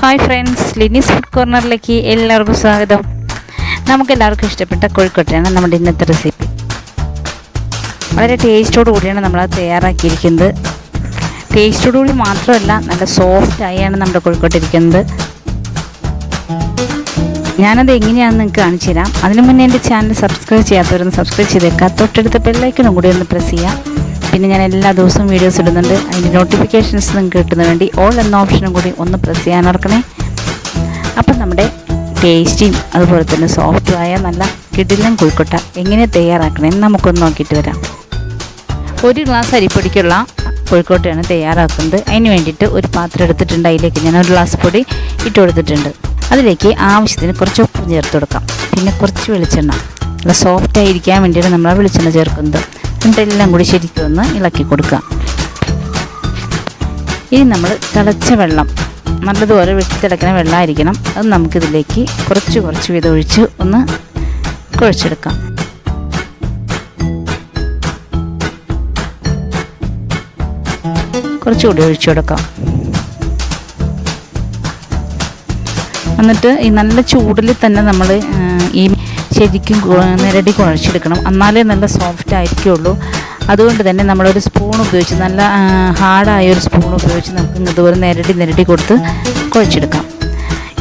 Hi friends, ലിനീസ് food കോർണറിലേക്ക് എല്ലാവർക്കും സ്വാഗതം. നമുക്കെല്ലാവർക്കും ഇഷ്ടപ്പെട്ട കോഴിക്കോട്ടയാണ് നമ്മുടെ ഇന്നത്തെ റെസിപ്പി. വളരെ ടേസ്റ്റോടു കൂടിയാണ് നമ്മളത് തയ്യാറാക്കിയിരിക്കുന്നത്. ടേസ്റ്റോടുകൂടി മാത്രമല്ല, നല്ല സോഫ്റ്റായാണ് നമ്മുടെ കോഴിക്കോട്ട് ഇരിക്കുന്നത്. ഞാനത് എങ്ങനെയാണെന്ന് നിങ്ങൾക്ക് കാണിച്ചു തരാം. അതിനു മുന്നേ എൻ്റെ ചാനൽ സബ്സ്ക്രൈബ് ചെയ്യാത്തവരൊന്ന് സബ്സ്ക്രൈബ് ചെയ്തേക്കാം. തൊട്ടടുത്ത ബെല്ലൈക്കണും കൂടി ഒന്ന് പ്രസ് ചെയ്യാം. പിന്നെ ഞാൻ എല്ലാ ദിവസവും വീഡിയോസ് ഇടുന്നുണ്ട്. അതിൻ്റെ നോട്ടിഫിക്കേഷൻസ് നിങ്ങൾക്ക് കിട്ടുന്നതിന് വേണ്ടി ഓൾ എന്ന ഓപ്ഷനും കൂടി ഒന്ന് പ്രസ് ചെയ്യാൻ ഓർക്കണേ. അപ്പം നമ്മുടെ ടേസ്റ്റിയും അതുപോലെ തന്നെ സോഫ്റ്റുമായ നല്ല കിടിലൻ കോഴിക്കോട്ട എങ്ങനെ തയ്യാറാക്കണമെന്ന് നമുക്കൊന്ന് നോക്കിയിട്ട് വരാം. 1 ഗ്ലാസ് അരിപ്പൊടിക്കുള്ള കോഴിക്കോട്ടയാണ് തയ്യാറാക്കുന്നത്. അതിന് വേണ്ടിയിട്ട് ഒരു പാത്രം എടുത്തിട്ടുണ്ട്. അതിലേക്ക് ഞാൻ 1 ഗ്ലാസ് പൊടി ഇട്ട് കൊടുത്തിട്ടുണ്ട്. അതിലേക്ക് ആവശ്യത്തിന് കുറച്ച് ഉപ്പ് ചേർത്ത് കൊടുക്കാം. പിന്നെ കുറച്ച് വെളിച്ചെണ്ണ, നല്ല സോഫ്റ്റായിരിക്കാൻ വേണ്ടിയാണ് നമ്മൾ ആ വെളിച്ചെണ്ണ ചേർക്കുന്നത്. എന്നിട്ടെല്ലാം കൂടി ശരിക്കും ഒന്ന് ഇളക്കി കൊടുക്കുക. ഇനി നമ്മൾ തിളച്ച വെള്ളം, നല്ലതുപോലെ വെട്ടിത്തിളക്കുന്ന വെള്ളമായിരിക്കണം. അത് നമുക്കിതിലേക്ക് കുറച്ച് വീതം ഒഴിച്ച് ഒന്ന് കുഴച്ചെടുക്കാം. കുറച്ചുകൂടി ഒഴിച്ചു കൊടുക്കാം. എന്നിട്ട് ഈ നല്ല ചൂടിൽ തന്നെ നമ്മൾ ഈ ശരിക്കും നിരടി കുഴച്ചെടുക്കണം. എന്നാലേ നല്ല സോഫ്റ്റ് ആയിരിക്കുള്ളൂ. അതുകൊണ്ട് തന്നെ നമ്മളൊരു സ്പൂൺ ഉപയോഗിച്ച്, നല്ല ഹാർഡായ ഒരു സ്പൂൺ ഉപയോഗിച്ച് നമുക്ക് ഇതുപോലെ നിരടി കൊടുത്ത് കുഴച്ചെടുക്കാം.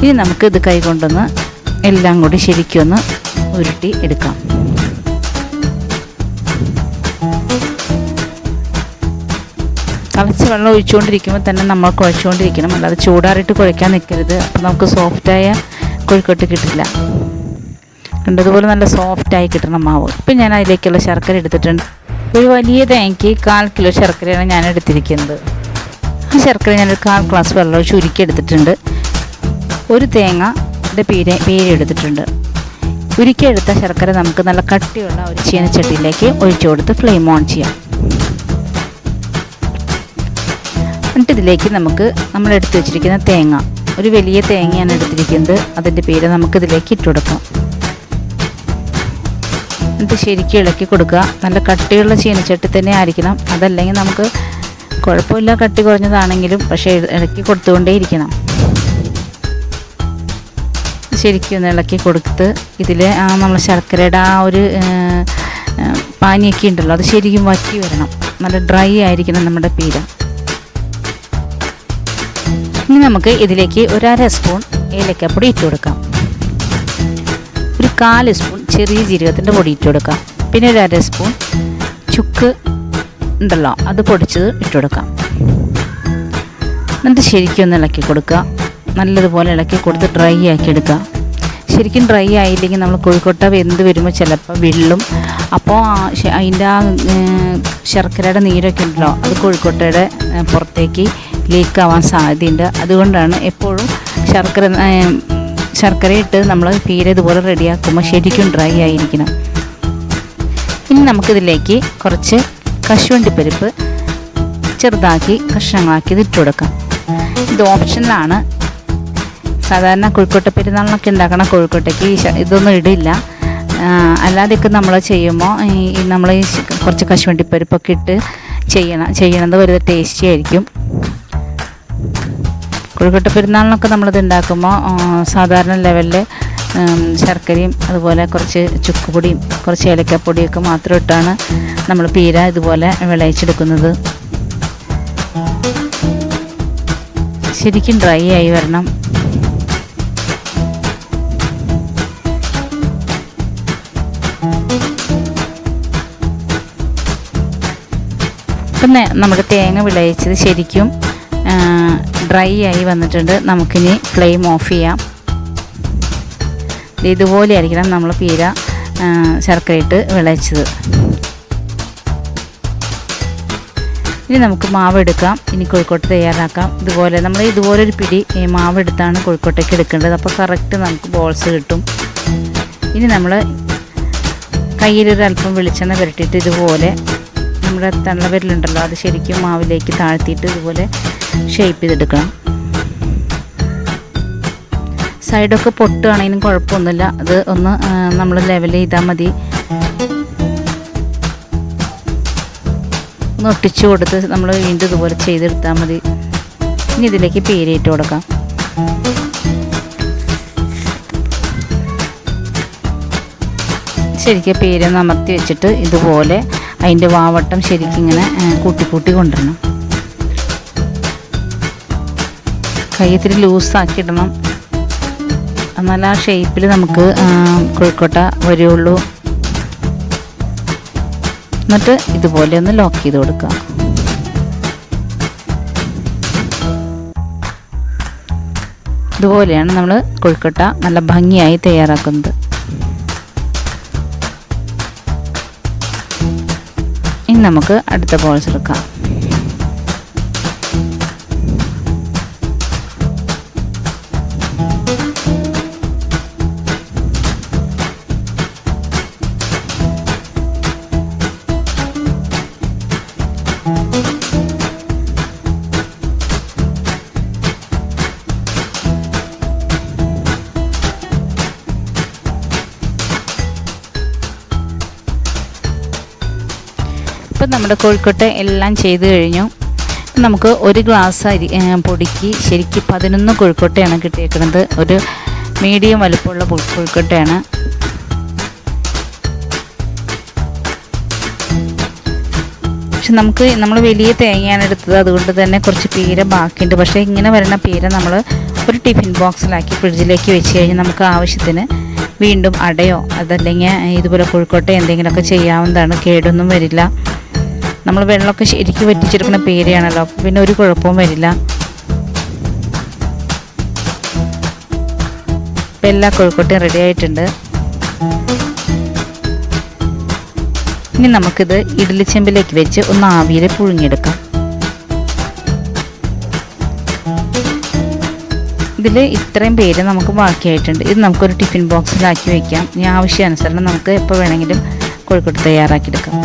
ഇനി നമുക്ക് ഇത് കൈ കൊണ്ടൊന്ന് എല്ലാം കൂടി ശരിക്കും ഒന്ന് ഉരുട്ടി എടുക്കാം. തിളച്ച വെള്ളം ഒഴിച്ചുകൊണ്ടിരിക്കുമ്പോൾ തന്നെ നമ്മൾ കുഴച്ചുകൊണ്ടിരിക്കണം. അല്ലാതെ ചൂടാറിയിട്ട് കുഴക്കാൻ നിൽക്കരുത്. അപ്പോൾ നമുക്ക് സോഫ്റ്റായ കോഴിക്കോട്ട് കിട്ടില്ല. കണ്ടതുപോലെ നല്ല സോഫ്റ്റായി കിട്ടണം മാവ്. ഇപ്പം ഞാൻ അതിലേക്കുള്ള ശർക്കര എടുത്തിട്ടുണ്ട്. ഒരു വലിയ തേങ്ങയ്ക്ക് 1/4 കിലോ ശർക്കരയാണ് ഞാൻ എടുത്തിരിക്കുന്നത്. ആ ശർക്കര ഞാനൊരു 1/4 ഗ്ലാസ് വെള്ളം ചുരുക്കി എടുത്തിട്ടുണ്ട്. ഒരു തേങ്ങയുടെ പേര് എടുത്തിട്ടുണ്ട്. ഉരുക്കിയെടുത്ത ശർക്കര നമുക്ക് നല്ല കട്ടിയുള്ള ഒരു ചീനച്ചട്ടിയിലേക്ക് ഒഴിച്ചു കൊടുത്ത് ഫ്ലെയിം ഓൺ ചെയ്യാം. എന്നിട്ട് ഇതിലേക്ക് നമുക്ക് നമ്മൾ എടുത്തു വെച്ചിരിക്കുന്ന തേങ്ങ, ഒരു വലിയ തേങ്ങയാണ് എടുത്തിരിക്കുന്നത്, അതിൻ്റെ പേര് നമുക്കിതിലേക്ക് ഇട്ട് കൊടുക്കാം. എന്നിട്ട് ശരിക്കും ഇളക്കി കൊടുക്കുക. നല്ല കട്ടിയുള്ള ചീനച്ചട്ടി തന്നെ ആയിരിക്കണം. അതല്ലെങ്കിൽ നമുക്ക് കുഴപ്പമില്ല, കട്ടി കുറഞ്ഞതാണെങ്കിലും, പക്ഷേ ഇളക്കി കൊടുത്തുകൊണ്ടേയിരിക്കണം. ശരിക്കും ഒന്ന് ഇളക്കി കൊടുത്ത് ഇതിൽ നമ്മൾ ശർക്കരയുടെ ആ ഒരു പാനിയൊക്കെ ഉണ്ടല്ലോ, അത് ശരിക്കും വറ്റി വരണം. നല്ല ഡ്രൈ ആയിരിക്കണം നമ്മുടെ പീര. ഇനി നമുക്ക് ഇതിലേക്ക് 1/2 സ്പൂൺ ഏലക്കപ്പൊടി ഇട്ട് കൊടുക്കാം. ഒരു 1/4 സ്പൂൺ ചെറിയ ജീരകത്തിൻ്റെ പൊടി ഇട്ട് കൊടുക്കാം. പിന്നെ 1/2 സ്പൂൺ ചുക്ക് ഉണ്ടല്ലോ, അത് പൊടിച്ചത് ഇട്ട് കൊടുക്കാം. എന്നിട്ട് ശരിക്കും ഒന്ന് ഇളക്കി കൊടുക്കുക. നല്ലതുപോലെ ഇളക്കി കൊടുത്ത് ഡ്രൈ ആക്കി എടുക്കുക. ശരിക്കും ഡ്രൈ ആയില്ലെങ്കിൽ നമ്മൾ കോഴിക്കോട്ട വെന്ത് വരുമ്പോൾ ചിലപ്പോൾ വിള്ളും. അപ്പോൾ അതിൻ്റെ ആ ശർക്കരയുടെ നീരൊക്കെ ഉണ്ടല്ലോ, അത് കോഴിക്കോട്ടയുടെ പുറത്തേക്ക് ലീക്ക് ആവാൻ സാധ്യതയുണ്ട്. അതുകൊണ്ടാണ് എപ്പോഴും ശർക്കര ഇട്ട് നമ്മൾ പീര ഇതുപോലെ റെഡിയാക്കുമ്പോൾ ശരിക്കും ഡ്രൈ ആയിരിക്കണം. ഇനി നമുക്കിതിലേക്ക് കുറച്ച് കശുവണ്ടിപ്പരിപ്പ് ചെറുതാക്കി കഷ്ണങ്ങളാക്കി ഇത് ഇട്ട് കൊടുക്കാം. ഇത് ഓപ്ഷനിലാണ്. സാധാരണ കോഴിക്കോട്ട പെരുന്നാളിനൊക്കെ ഉണ്ടാക്കണ കോഴിക്കോട്ടയ്ക്ക് ഇതൊന്നും ഇടില്ല. അല്ലാതെയൊക്കെ നമ്മൾ ചെയ്യുമ്പോൾ നമ്മൾ കുറച്ച് കശുവണ്ടിപ്പരിപ്പൊക്കെ ഇട്ട് ചെയ്യണത് ഒരു ടേസ്റ്റി ആയിരിക്കും. കോഴിക്കോട്ട പെരുന്നാളിനൊക്കെ നമ്മളിത് ഉണ്ടാക്കുമ്പോൾ സാധാരണ ലെവലിൽ ശർക്കരയും അതുപോലെ കുറച്ച് ചുക്കുപൊടിയും കുറച്ച് ഏലക്കപ്പൊടിയൊക്കെ മാത്രം ഇട്ടാണ് നമ്മൾ പീര ഇതുപോലെ വിളയിച്ചെടുക്കുന്നത്. ശരിക്കും ഡ്രൈ ആയി വരണം. പിന്നെ നമ്മുടെ തേങ്ങ വിളയിച്ചത് ശരിക്കും ഡ്രൈ ആയി വന്നിട്ടുണ്ട്. നമുക്കിനി ഫ്ലെയിം ഓഫ് ചെയ്യാം. ഇതുപോലെ ആയിരിക്കണം നമ്മൾ പീര ശർക്കരയിട്ട് വിളയിച്ചത്. ഇനി നമുക്ക് മാവ് എടുക്കാം. ഇനി കോഴിക്കോട്ട് തയ്യാറാക്കാം. ഇതുപോലൊരു പിടി മാവ് എടുത്താണ് കോഴിക്കോട്ടേക്ക് എടുക്കേണ്ടത്. അപ്പോൾ കറക്റ്റ് നമുക്ക് ബോൾസ് കിട്ടും. ഇനി നമ്മൾ കയ്യിലൊരല്പം വെളിച്ചെണ്ണ പുരട്ടിയിട്ട് ഇതുപോലെ നമ്മുടെ തള്ളവിരലുണ്ടല്ലോ, അത് ശരിക്കും മാവിലേക്ക് താഴ്ത്തിയിട്ട് ഇതുപോലെ ഷേപ്പ് ചെയ്തെടുക്കണം. സൈഡൊക്കെ പൊട്ടുകയാണെങ്കിലും കുഴപ്പമൊന്നുമില്ല. അത് ഒന്ന് നമ്മൾ ലെവൽ ചെയ്താൽ മതി. ഒന്ന് ഒട്ടിച്ചു കൊടുത്ത് നമ്മൾ വീണ്ടും ഇതുപോലെ ചെയ്തെടുത്താൽ മതി. ഇനി ഇതിലേക്ക് പീരയിട്ട് കൊടുക്കാം. ശരിക്കും പേരൊന്ന് അമർത്തി വെച്ചിട്ട് ഇതുപോലെ അതിൻ്റെ വാവട്ടം ശരിക്കും ഇങ്ങനെ കൂട്ടി കൊണ്ടുവരണം. കൈ ഇത്തിരി ലൂസാക്കി ഇടണം, എന്നാൽ ആ ഷേപ്പിൽ നമുക്ക് കോഴിക്കോട്ട വരുള്ളൂ. എന്നിട്ട് ഇതുപോലെ ഒന്ന് ലോക്ക് ചെയ്ത് കൊടുക്കുക. ഇതുപോലെയാണ് നമ്മൾ കോഴിക്കോട്ട നല്ല ഭംഗിയായി തയ്യാറാക്കുന്നത്. ഇനി നമുക്ക് അടുത്ത ബോൾസ് എടുക്കാം. ഇപ്പം നമ്മുടെ കോഴിക്കോട്ട എല്ലാം ചെയ്ത് കഴിഞ്ഞു. നമുക്ക് ഒരു ഗ്ലാസ് പൊടിക്ക് ശരിക്കും 11 കോഴിക്കോട്ടയാണ് കിട്ടിയേക്കുന്നത്. ഒരു മീഡിയം വലുപ്പമുള്ള കോഴിക്കോട്ടയാണ്. പക്ഷെ നമ്മൾ വലിയ തേങ്ങയാണ് എടുത്തത്, അതുകൊണ്ട് തന്നെ കുറച്ച് പീര ബാക്കിയുണ്ട്. പക്ഷേ ഇങ്ങനെ വരുന്ന പീര നമ്മൾ ഒരു ടിഫിൻ ബോക്സിലാക്കി ഫ്രിഡ്ജിലേക്ക് വെച്ച് കഴിഞ്ഞാൽ നമുക്ക് ആവശ്യത്തിന് വീണ്ടും അടയോ അതല്ലെങ്കിൽ ഇതുപോലെ കോഴിക്കോട്ട എന്തെങ്കിലുമൊക്കെ ചെയ്യാവുന്നതാണ്. കേടൊന്നും വരില്ല. നമ്മൾ വെള്ളമൊക്കെ ശരിക്കും വറ്റിച്ചെടുക്കുന്ന പേരയാണല്ലോ, പിന്നെ ഒരു കുഴപ്പവും വരില്ല. ഇപ്പം എല്ലാ കോഴിക്കോട്ടയും റെഡി ആയിട്ടുണ്ട്. ഇനി നമുക്കിത് ഇഡ്ഡലി ചെമ്പിലേക്ക് വെച്ച് ഒന്ന് ആവിയിൽ പുഴുങ്ങിയെടുക്കാം. ഇതിൽ ഇത്രയും പേര് നമുക്ക് ബാക്കിയായിട്ടുണ്ട്. ഇത് നമുക്കൊരു ടിഫിൻ ബോക്സിലാക്കി വയ്ക്കാം. ഇനി ആവശ്യാനുസരണം നമുക്ക് എപ്പോൾ വേണമെങ്കിലും കോഴിക്കോട്ട് തയ്യാറാക്കിയെടുക്കാം.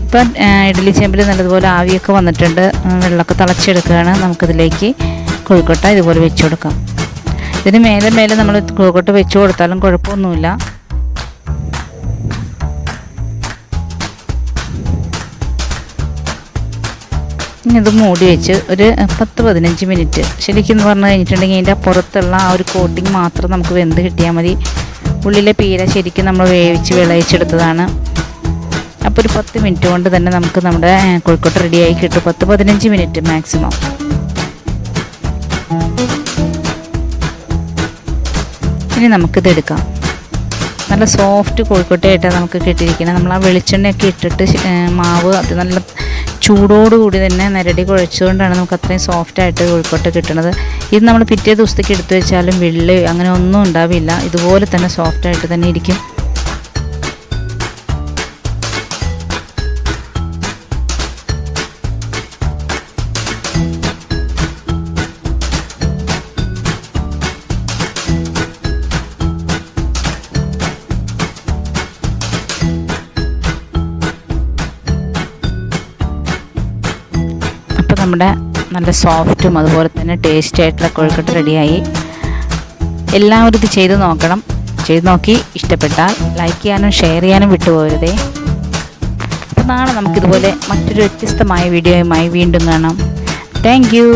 ഇപ്പം ഇഡ്ഡലി ചെമ്പിൽ നല്ലതുപോലെ ആവിയൊക്കെ വന്നിട്ടുണ്ട്. വെള്ളമൊക്കെ തിളച്ചെടുക്കുകയാണ്. നമുക്കിതിലേക്ക് കോഴിക്കോട്ട ഇതുപോലെ വെച്ച് കൊടുക്കാം. ഇതിന് മേലെ നമ്മൾ കോഴിക്കോട്ട വെച്ച് കൊടുത്താലും കുഴപ്പമൊന്നുമില്ല. ഇനി ഇത് മൂടി വെച്ച് ഒരു 10-15 മിനിറ്റ് ശരിക്കും പറഞ്ഞു കഴിഞ്ഞിട്ടുണ്ടെങ്കിൽ അതിൻ്റെ പുറത്തുള്ള ആ ഒരു കോട്ടിങ് മാത്രം നമുക്ക് വെന്ത് കിട്ടിയാൽ മതി. ഉള്ളിലെ പീര ശരിക്കും നമ്മൾ വേവിച്ച് വിളയിച്ചെടുത്തതാണ്. അപ്പോൾ ഒരു 10 മിനിറ്റ് കൊണ്ട് തന്നെ നമുക്ക് നമ്മുടെ കോഴിക്കോട്ട റെഡിയായി കിട്ടും. 10-15 മിനിറ്റ് മാക്സിമം. ഇനി നമുക്കിതെടുക്കാം. നല്ല സോഫ്റ്റ് കോഴിക്കോട്ടയായിട്ടാണ് നമുക്ക് കിട്ടിയിരിക്കുന്നത്. നമ്മൾ ആ വെളിച്ചെണ്ണയൊക്കെ ഇട്ടിട്ട് മാവ് അത് നല്ല ചൂടോടുകൂടി തന്നെ നിരടി കുഴച്ചുകൊണ്ടാണ് നമുക്ക് അത്രയും സോഫ്റ്റായിട്ട് കോഴിക്കോട്ട കിട്ടുന്നത്. ഇത് നമ്മൾ പിറ്റേ ദിവസത്തേക്ക് എടുത്തു വെച്ചാലും വെള്ളി അങ്ങനെ ഒന്നും ഉണ്ടാവില്ല. ഇതുപോലെ തന്നെ സോഫ്റ്റായിട്ട് തന്നെ ഇരിക്കും. അപ്പോൾ നമ്മുടെ നല്ല സോഫ്റ്റും അതുപോലെ തന്നെ ടേസ്റ്റി ആയിട്ടുള്ള കോഴിക്കോട്ട റെഡിയായി. എല്ലാവരും ഇത് ചെയ്ത് നോക്കണം. ചെയ്ത് നോക്കി ഇഷ്ടപ്പെട്ടാൽ ലൈക്ക് ചെയ്യാനും ഷെയർ ചെയ്യാനും വിട്ടുപോകരുതേ. അപ്പോൾ നാളെ നമുക്കിതുപോലെ മറ്റൊരു വ്യത്യസ്തമായ വീഡിയോയുമായി വീണ്ടും കാണാം. Thank you.